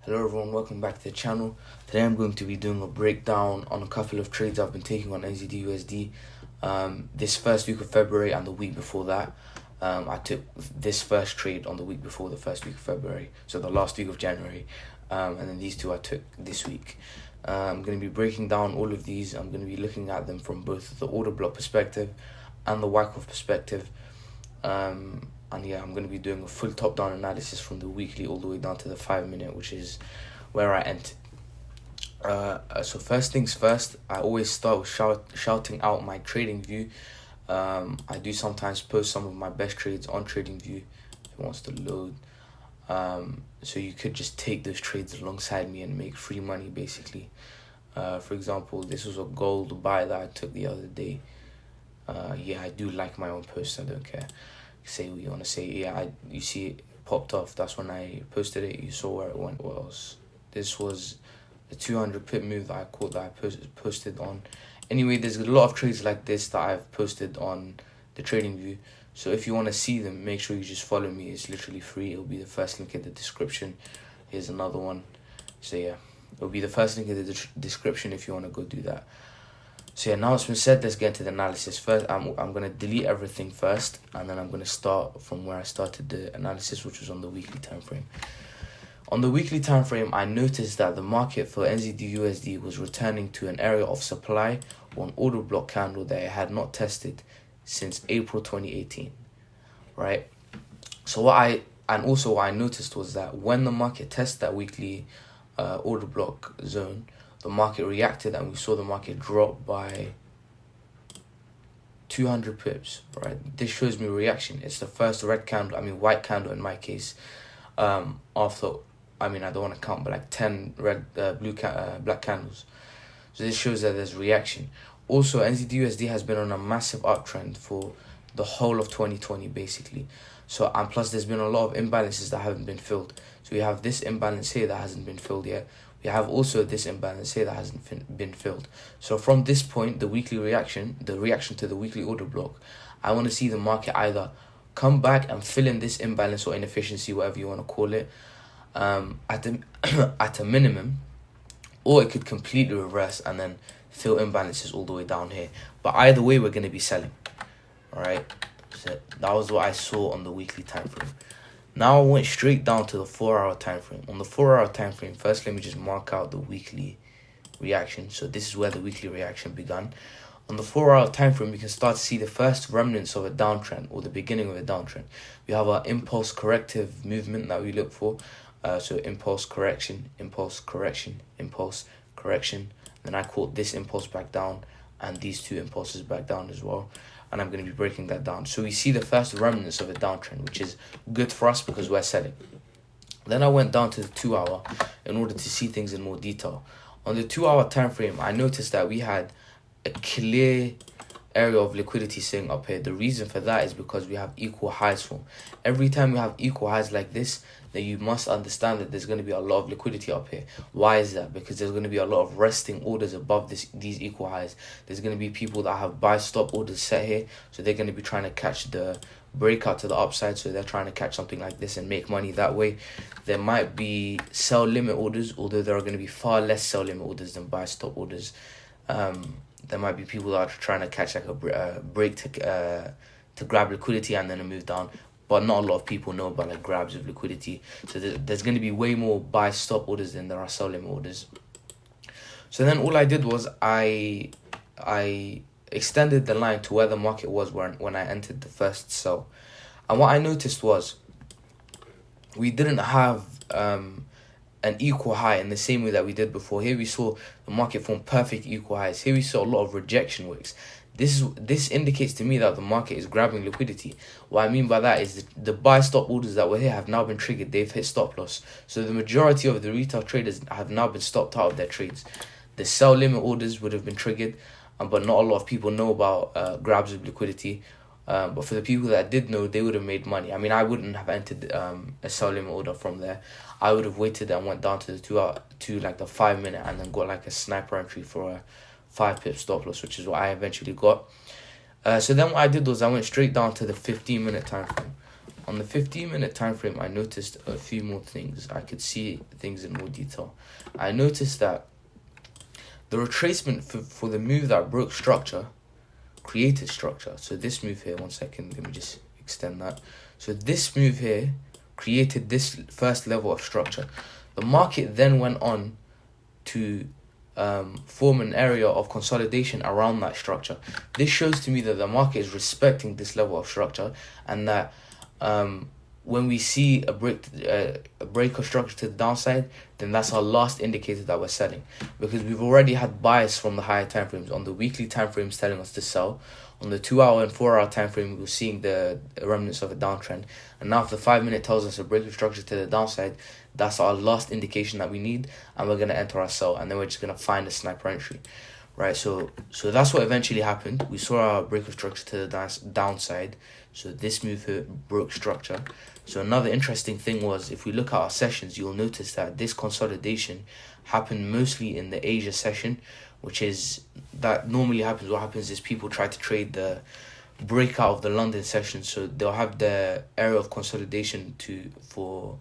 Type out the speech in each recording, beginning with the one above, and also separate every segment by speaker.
Speaker 1: Hello everyone, welcome back to the channel. Today I'm going to be doing a breakdown on a couple of trades I've been taking on NZD/USD this first week of February and the week before that. I took this first trade on the week before the first week of February, so the last week of January, and then these two I took this week. I'm going to be breaking down all of these. I'm going to be looking at them from both the order block perspective and the WYCKOFF perspective. And yeah, I'm going to be doing a full top-down analysis from the weekly all the way down to the 5-minute, which is where I entered. So first things first, I always start with shouting out my trading view. I do sometimes post some of my best trades on TradingView if it wants to load. So you could just take those trades alongside me and make free money, basically. For example, this was a gold buy that I took the other day. Yeah, I do like my own posts, I don't care. Say what you want to say. Yeah, you see it popped off. That's when I posted it. You saw where it went. What else? This was a 200 pip move that I caught, that I posted on. Anyway, there's a lot of trades like this that I've posted on the TradingView. So if you want to see them, make sure you just follow me. It's literally free. It'll be the first link in the description. Here's another one. So yeah, it'll be the first link in the description if you want to go do that. So yeah, now it's been said, let's get into the analysis. First, I'm going to delete everything first, and then I'm going to start from where I started the analysis, which was on the weekly time frame. On the weekly time frame, I noticed that the market for NZD/USD was returning to an area of supply or an order block candle that it had not tested since April 2018, right? So what I noticed was that when the market tested that weekly order block zone, the market reacted, and we saw the market drop by 200 pips, right? This shows me reaction. It's the first white candle in my case, after, I don't want to count, but like 10 black candles. So this shows that there's reaction. Also, NZD/USD has been on a massive uptrend for the whole of 2020, basically. So, and plus there's been a lot of imbalances that haven't been filled. So we have this imbalance here that hasn't been filled yet. We have also this imbalance here that hasn't been filled. So from this point, the weekly reaction, the reaction to the weekly order block, I want to see the market either come back and fill in this imbalance or inefficiency, whatever you want to call it, at a minimum, or it could completely reverse and then fill imbalances all the way down here. But either way, we're going to be selling. All right. So that was what I saw on the weekly time frame. Now I went straight down to the 4-hour time frame. On the 4-hour time frame, first let me just mark out the weekly reaction. So this is where the weekly reaction began. On the 4-hour time frame, we can start to see the first remnants of a downtrend, or the beginning of a downtrend. We have our impulse corrective movement that we look for. So impulse correction, impulse correction, impulse correction. Then I caught this impulse back down and these two impulses back down as well. And I'm going to be breaking that down. So we see the first remnants of a downtrend, which is good for us because we're selling. Then I went down to the 2-hour in order to see things in more detail. On the 2-hour time frame, I noticed that we had a clear area of liquidity sitting up here. The reason for that is because we have equal highs formed. Every time we have equal highs like this, then you must understand that there's going to be a lot of liquidity up here. Why is that? Because there's going to be a lot of resting orders above these equal highs. There's going to be people that have buy stop orders set here, so they're going to be trying to catch the breakout to the upside, so they're trying to catch something like this and make money that way. There might be sell limit orders, although there are going to be far less sell limit orders than buy stop orders. There might be people that are trying to catch like a break to grab liquidity and then a move down. But not a lot of people know about like grabs of liquidity. So there's going to be way more buy stop orders than there are sell limit orders. So then all I did was I extended the line to where the market was when I entered the first sell. And what I noticed was we didn't have an equal high in the same way that we did before. Here we saw the market form perfect equal highs. Here we saw a lot of rejection wicks. This indicates to me that the market is grabbing liquidity. What I mean by that is the buy stop orders that were here have now been triggered. They've hit stop loss. So the majority of the retail traders have now been stopped out of their trades. The sell limit orders would have been triggered, but not a lot of people know about grabs of liquidity. But for the people that did know, they would have made money. I wouldn't have entered a sell limit order from there. I would have waited and went down to the 2-hour, to like the 5-minute, and then got like a sniper entry for a 5-pip stop loss, which is what I eventually got. So then what I did was I went straight down to the 15-minute time frame. On the 15-minute time frame, I noticed a few more things. I could see things in more detail. I noticed that the retracement for the move that broke structure created structure. So this move here, 1 second, let me just extend that. So this move here created this first level of structure. The market then went on to form an area of consolidation around that structure. This shows to me that the market is respecting this level of structure, and that when we see a break of structure to the downside, then that's our last indicator that we're selling, because we've already had bias from the higher time frames. On the weekly time frames telling us to sell, on the 2-hour and 4-hour time frame we were seeing the remnants of a downtrend, and now if the 5-minute tells us a break of structure to the downside, that's our last indication that we need, and we're going to enter our sell, and then we're just going to find a sniper entry, right? So that's what eventually happened. We saw our break of structure to the downside. So this move here broke structure. So another interesting thing was, if we look at our sessions, you'll notice that this consolidation happened mostly in the Asia session, which is, that normally happens. What happens is people try to trade the breakout of the London session. So they'll have the area of consolidation for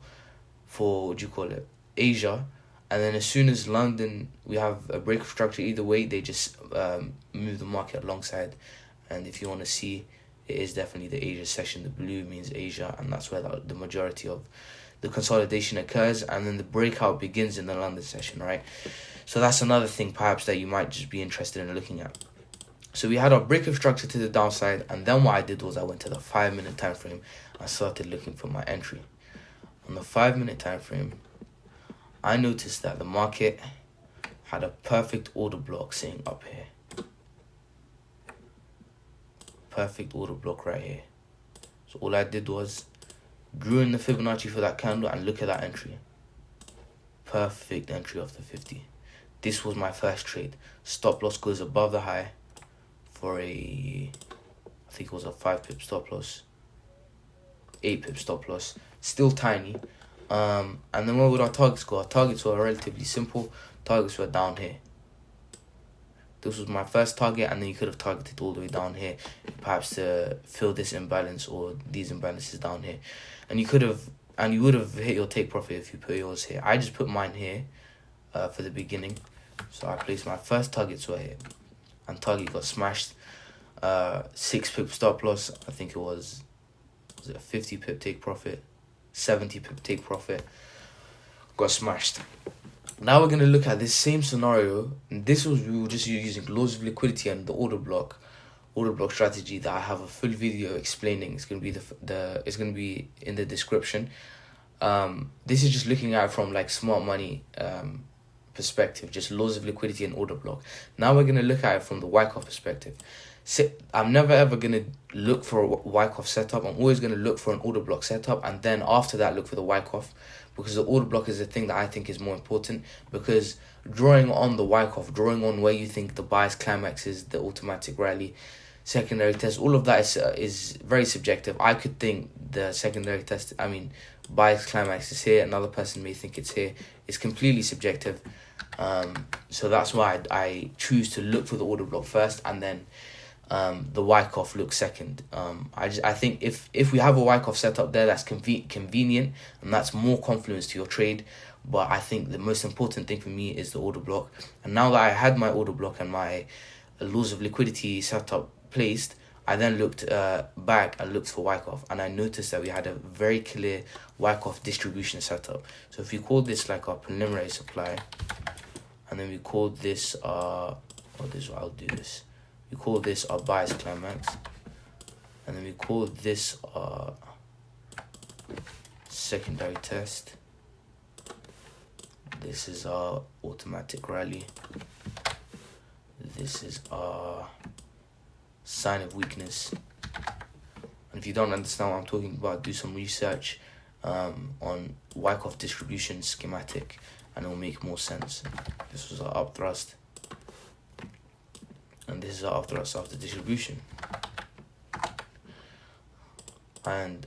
Speaker 1: what do you call it, Asia, and then as soon as London, we have a break of structure either way, they just move the market alongside. And if you want to see, it is definitely the Asia session. The blue means Asia, and that's where the majority of the consolidation occurs, and then the breakout begins in the London session, right? So that's another thing perhaps that you might just be interested in looking at. So we had our break of structure to the downside, and then what I did was I went to the 5-minute time frame and started looking for my entry. On the 5-minute time frame, I noticed that the market had a perfect order block sitting up here. Perfect order block right here. So all I did was drew in the Fibonacci for that candle, and look at that entry. Perfect entry off the 50. This was my first trade. Stop loss goes above the high for I think it was a 5 pip stop loss, 8 pip stop loss, still tiny. And then what would our targets go? Our targets were relatively simple. Targets were down here. This was my first target, and then you could have targeted all the way down here, perhaps to fill this imbalance or these imbalances down here. And you would have hit your take profit if you put yours here. I just put mine here for the beginning. So I placed my first targets were here, and target got smashed. 6 pip stop loss. I think it was it a 50 pip take profit, 70 pip take profit. Got smashed. Now we're going to look at this same scenario, and we were just using laws of liquidity and the order block strategy that I have a full video explaining. It's going to be it's going to be in the description. This is just looking at it from like smart money perspective, just laws of liquidity and order block. Now we're going to look at it from the WYCKOFF perspective. I'm never ever going to look for a WYCKOFF setup. I'm always going to look for an order block setup, and then after that look for the WYCKOFF, because the order block is the thing that I think is more important, because drawing on the WYCKOFF, drawing on where you think the bias climax is, the automatic rally, secondary test, all of that is very subjective. I could think the secondary test, bias climax is here, another person may think it's here. It's completely subjective. So that's why I choose to look for the order block first, and then the WYCKOFF looks second. I think if we have a WYCKOFF setup there, that's convenient, and that's more confluence to your trade. But I think the most important thing for me is the order block. And now that I had my order block and my laws of liquidity setup placed, I then looked back and looked for WYCKOFF, and I noticed that we had a very clear WYCKOFF distribution setup. So if we call this like our preliminary supply, and then we call this we call this our bias climax, and then we call this our secondary test. This is our automatic rally. This is our sign of weakness. And if you don't understand what I'm talking about, do some research on WYCKOFF distribution schematic, and it will make more sense. This was our up thrust, and this is our up thrust after distribution. And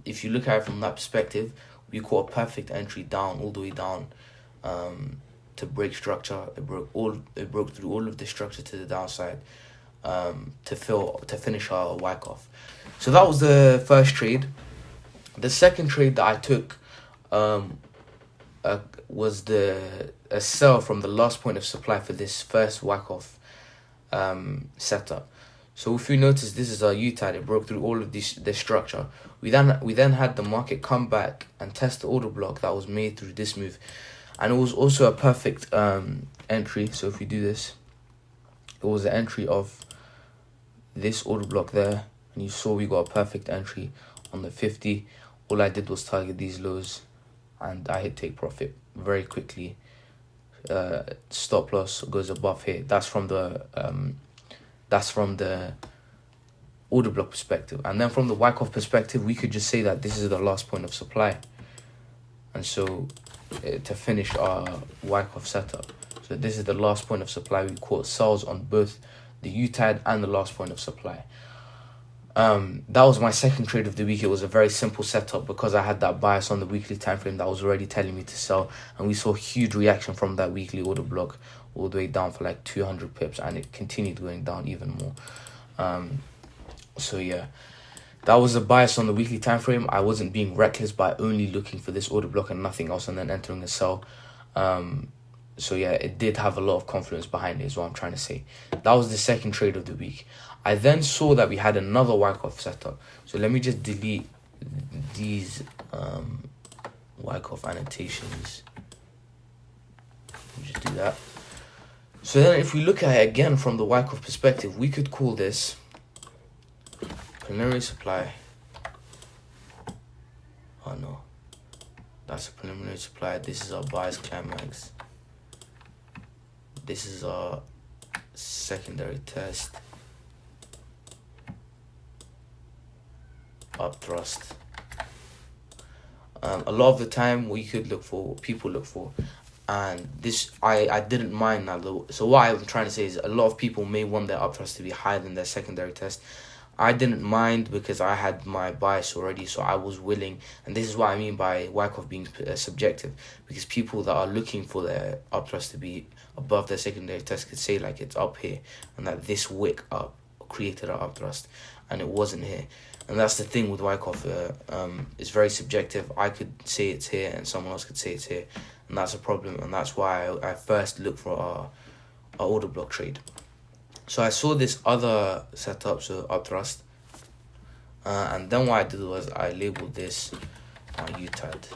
Speaker 1: if you look at it from that perspective, we caught a perfect entry down, all the way down, to break structure. It broke through all of the structure to the downside, to finish our WYCKOFF. So that was the first trade. The second trade that I took was a sell from the last point of supply for this first Wyckoff setup. So if you notice, this is our UTAD. It broke through all of this structure. We then had the market come back and test the order block that was made through this move, and it was also a perfect entry. So if we do this, it was the entry of this order block there, and you saw we got a perfect entry on the 50. All I did was target these lows, and I hit take profit very quickly. Stop loss goes above here. That's from the order block perspective. And then from the Wyckoff perspective, we could just say that this is the last point of supply. And so to finish our Wyckoff setup, so this is the last point of supply. We caught sells on both the UTAD and the last point of supply. That was my second trade of the week. It was a very simple setup because I had that bias on the weekly time frame that was already telling me to sell, and we saw huge reaction from that weekly order block all the way down for like 200 pips, and it continued going down even more. So yeah, that was a bias on the weekly time frame. I wasn't being reckless by only looking for this order block and nothing else and then entering a sell. So yeah, it did have a lot of confluence behind it is what I'm trying to say. That was the second trade of the week. I then saw that we had another Wyckoff setup. So let me just delete these Wyckoff annotations. Let me just do that. So then if we look at it again from the Wyckoff perspective, we could call this preliminary supply. Oh no, that's a preliminary supply. This is our bias climax. This is our secondary test. Up thrust. A lot of the time what people look for, and this I didn't mind that though. So what I'm trying to say is a lot of people may want their up thrust to be higher than their secondary test. I didn't mind because I had my bias already, so I was willing, and this is what I mean by Wyckoff being subjective, because people that are looking for their up thrust to be above their secondary test could say like it's up here, and that this wick up created an up thrust, and it wasn't here. And that's the thing with Wyckoff. It's very subjective. I could say it's here, and someone else could say it's here, and that's a problem. And that's why I first look for our order block trade. So I saw this other setup, so up thrust, and then what I did was I labeled this UTAD.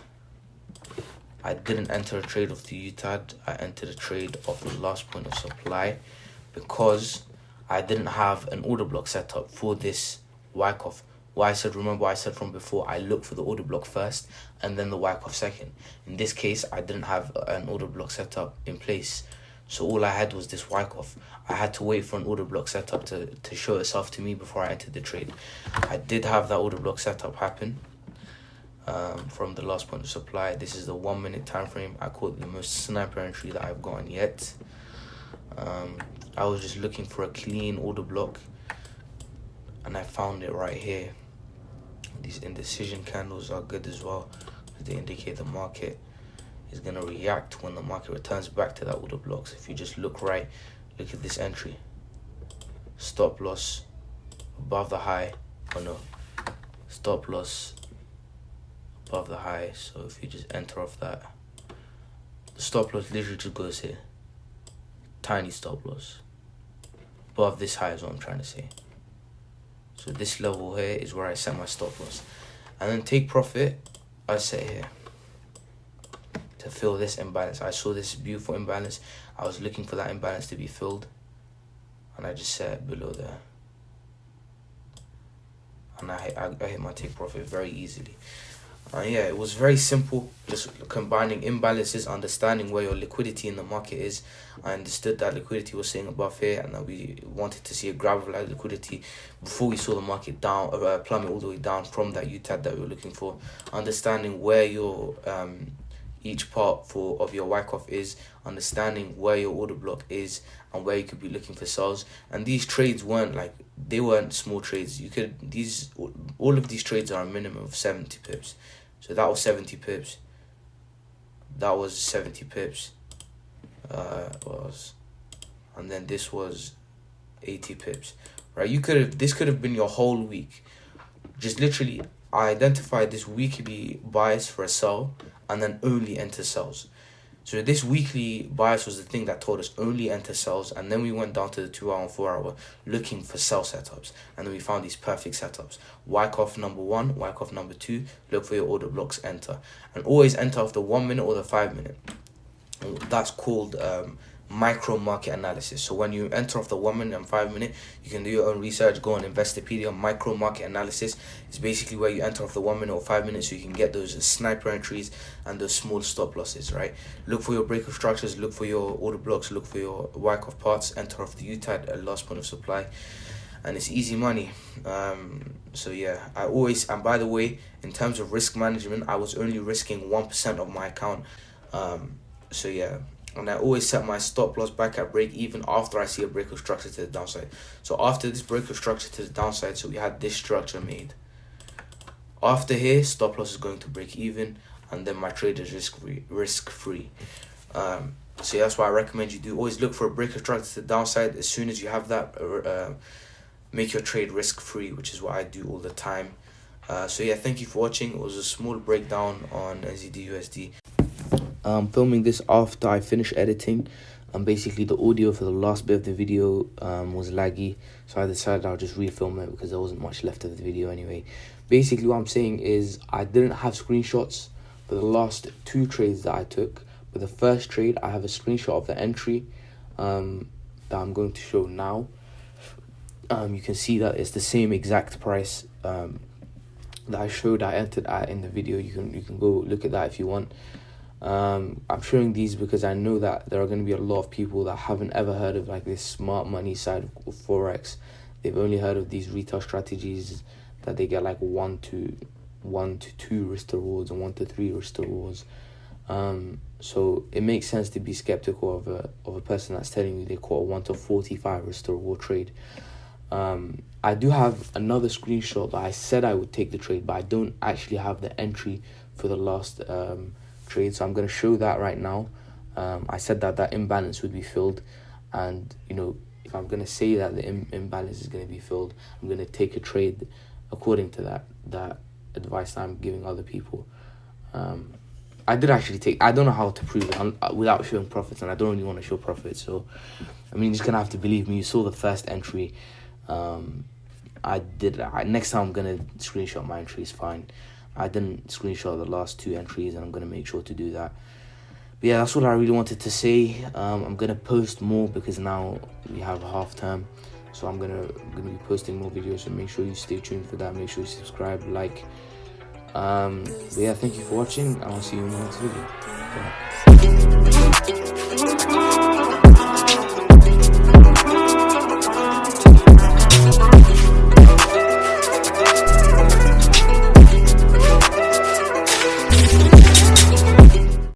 Speaker 1: I didn't enter a trade of the UTAD. I entered a trade of the last point of supply because I didn't have an order block setup for this Wyckoff. Remember what I said from before, I look for the order block first and then the Wyckoff second. In this case, I didn't have an order block setup in place. So all I had was this Wyckoff. I had to wait for an order block setup to show itself to me before I entered the trade. I did have that order block setup happen from the last point of supply. This is the 1 minute time frame. I caught the most sniper entry that I've gotten yet. I was just looking for a clean order block, and I found it right here. These indecision candles are good as well because they indicate the market is going to react when the market returns back to that order block. So if you just look right, look at this entry. Stop loss above the high. Oh no. Stop loss above the high. So if you just enter off that, the stop loss literally just goes here. Tiny stop loss. Above this high is what I'm trying to say. So this level here is where I set my stop loss. And then take profit, I set here to fill this imbalance. I saw this beautiful imbalance. I was looking for that imbalance to be filled, and I just set it below there. And I hit my take profit very easily. Yeah, it was very simple, just combining imbalances, understanding where your liquidity in the market is. I understood that liquidity was sitting above here, and that we wanted to see a grab of that liquidity before we saw the market down, plummet all the way down from that UTAD that we were looking for. Understanding where your each part of your Wyckoff is, understanding where your order block is, and where you could be looking for sells. And these trades weren't small trades. All of these trades are a minimum of 70 pips. So that was 70 pips. That was 70 pips. And then this was 80 pips. Right? This could have been your whole week. Just literally, I identified this weekly bias for a sell and then only enter sells. So this weekly bias was the thing that told us only enter sells, and then we went down to the 2 hour and 4 hour looking for sell setups, and then we found these perfect setups. Wyckoff number 1, Wyckoff number 2, look for your order blocks, enter. And always enter after 1 minute or the 5 minute. That's called micro market analysis. So when you enter off the 1 minute and 5 minute, you can do your own research, go on Investopedia. Micro market analysis is basically where you enter off the 1 minute or 5 minutes, so you can get those sniper entries and those small stop losses, right? Look for your break of structures, look for your order blocks, look for your Wyckoff parts, enter off the UTAD at last point of supply, and it's easy money. So yeah, I always, and by the way, in terms of risk management, I was only risking 1% of my account. So yeah, and I always set my stop loss back at break even after I see a break of structure to the downside. So after this break of structure to the downside, so we had this structure made. After here, stop loss is going to break even, and then my trade is risk free. So that's why I recommend you do always look for a break of structure to the downside. As soon as you have that, make your trade risk free, which is what I do all the time. So yeah, thank you for watching. It was a small breakdown on NZD/USD. Filming this after I finished editing, and basically the audio for the last bit of the video was laggy, so I decided I'll just refilm it because there wasn't much left of the video anyway. Basically what I'm saying is I didn't have screenshots for the last 2 trades that I took, but the first trade I have a screenshot of the entry that I'm going to show now. You can see that it's the same exact price that I showed I entered at in the video. You can go look at that if you want. I'm showing these because I know that there are going to be a lot of people that haven't ever heard of like this smart money side of Forex. They've only heard of these retail strategies that they get like 1 to 2 risk to rewards and 1 to 3 risk to rewards. So it makes sense to be skeptical of a person that's telling you they caught a 1 to 45 risk to reward trade. I do have another screenshot that I said I would take the trade, but I don't actually have the entry for the last trade, so I'm going to show that right now. I said that imbalance would be filled, and you know, if I'm going to say that the imbalance is going to be filled, I'm going to take a trade according to that advice that I'm giving other people. I did actually take, I don't know how to prove it without showing profits, and I don't really want to show profits, so I mean, you're just going to have to believe me. You saw the first entry. Next time I'm going to screenshot my entries, fine. I didn't screenshot the last 2 entries, and I'm going to make sure to do that. But yeah, that's all I really wanted to say. I'm going to post more because now we have a half term, so I'm gonna be posting more videos, so make sure you stay tuned for that. Make sure you subscribe, like. But yeah, thank you for watching, and I'll see you in the next video. Bye.